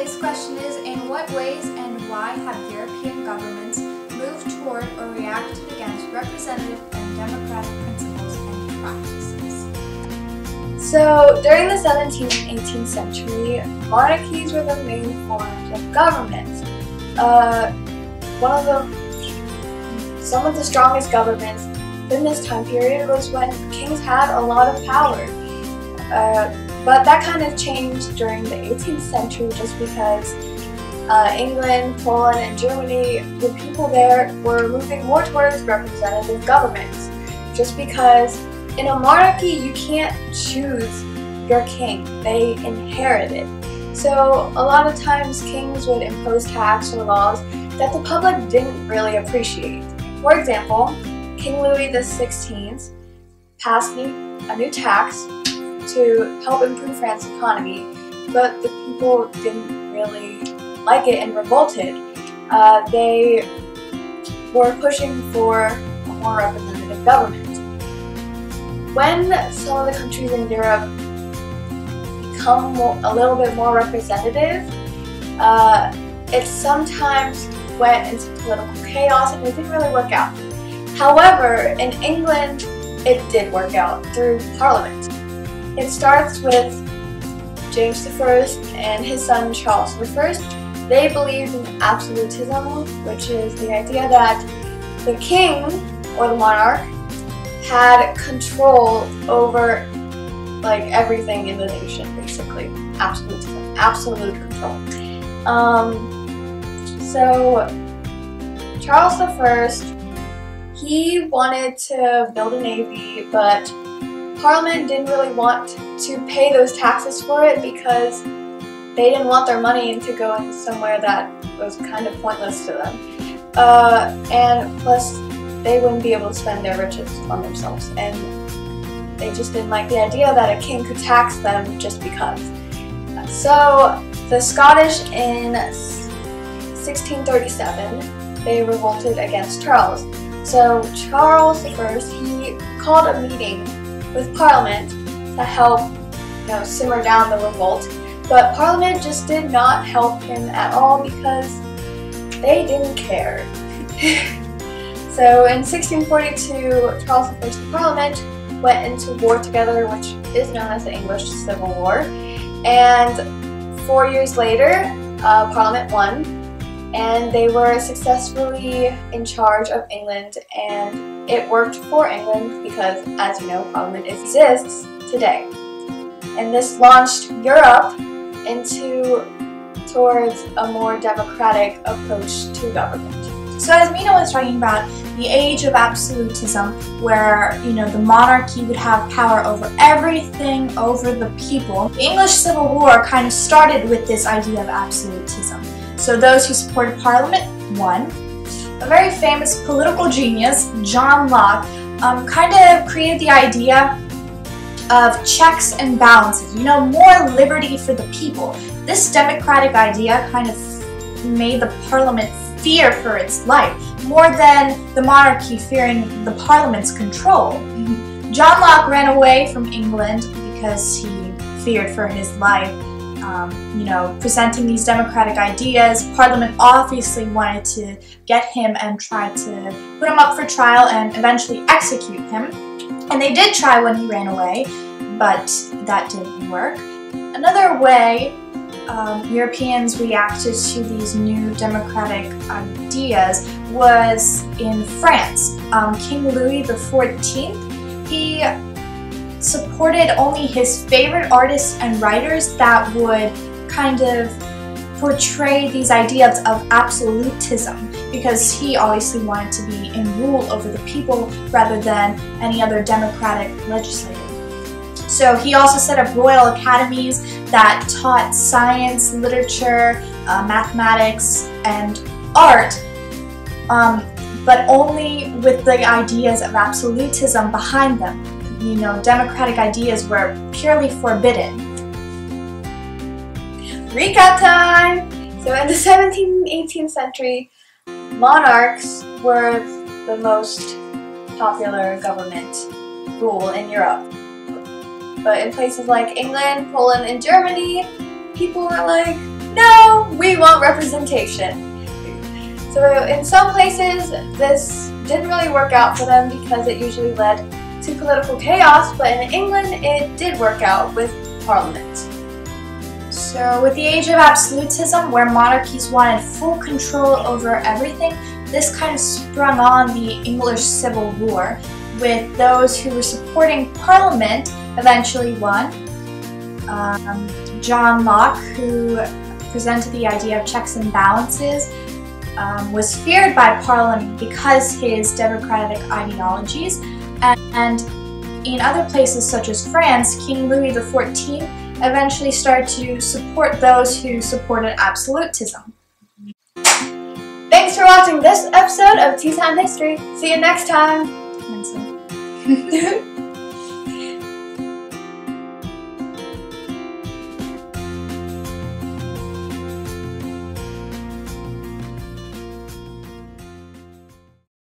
Today's question is, in what ways and why have European governments moved toward or reacted against representative and democratic principles and practices? So, during the 17th and 18th century, monarchies were the main forms of government. Some of the strongest governments in this time period was when kings had a lot of power. But that kind of changed during the 18th century just because England, Poland, and Germany, the people there were moving more towards representative governments. Just because in a monarchy you can't choose your king, they inherit it. So a lot of times kings would impose tax or laws that the public didn't really appreciate. For example, King Louis XVI passed a new tax to help improve France's economy, but the people didn't really like it and revolted. They were pushing for a more representative government. When some of the countries in Europe become a little bit more representative, it sometimes went into political chaos and it didn't really work out. However, in England, it did work out through Parliament. It starts with James I and his son Charles I. They believed in absolutism, which is the idea that the king, or the monarch, had control over everything in the nation, basically. Absolutism, absolute control. So Charles I, he wanted to build a navy, but Parliament didn't really want to pay those taxes for it because they didn't want their money into going somewhere that was kind of pointless to them. And plus, they wouldn't be able to spend their riches on themselves, and they just didn't like the idea that a king could tax them just because. So the Scottish in 1637, they revolted against Charles. So Charles I, he called a meeting with Parliament to help, simmer down the revolt, but Parliament just did not help him at all because they didn't care. So in 1642, Charles I's Parliament went into war together, which is known as the English Civil War, and 4 years later, Parliament won, and they were successfully in charge of England, and it worked for England because, as you know, Parliament exists today. And this launched Europe towards a more democratic approach to government. So as Mina was talking about, the age of absolutism, where the monarchy would have power over everything, over the people. The English Civil War kind of started with this idea of absolutism. So those who supported Parliament won. A very famous political genius, John Locke, kind of created the idea of checks and balances, more liberty for the people. This democratic idea kind of made the Parliament fear for its life, more than the monarchy fearing the Parliament's control. John Locke ran away from England because he feared for his life. Presenting these democratic ideas, Parliament obviously wanted to get him and try to put him up for trial and eventually execute him. And they did try when he ran away, but that didn't work. Another way Europeans reacted to these new democratic ideas was in France. King Louis XIV, he supported only his favorite artists and writers that would kind of portray these ideas of absolutism, because he obviously wanted to be in rule over the people rather than any other democratic legislator. So he also set up royal academies that taught science, literature, mathematics, and art, but only with the ideas of absolutism behind them. Democratic ideas were purely forbidden. Recap time! So in the 17th and 18th century, monarchs were the most popular government rule in Europe. But in places like England, Poland, and Germany, people were like, no, we want representation. So in some places, this didn't really work out for them because it usually led to political chaos, but in England, it did work out with Parliament. So with the age of absolutism, where monarchies wanted full control over everything, this kind of sprung on the English Civil War, with those who were supporting Parliament eventually won. John Locke, who presented the idea of checks and balances, was feared by Parliament because his democratic ideologies, and in other places such as France, King Louis XIV eventually started to support those who supported absolutism. Thanks for watching this episode of Tea Time History. See you next time!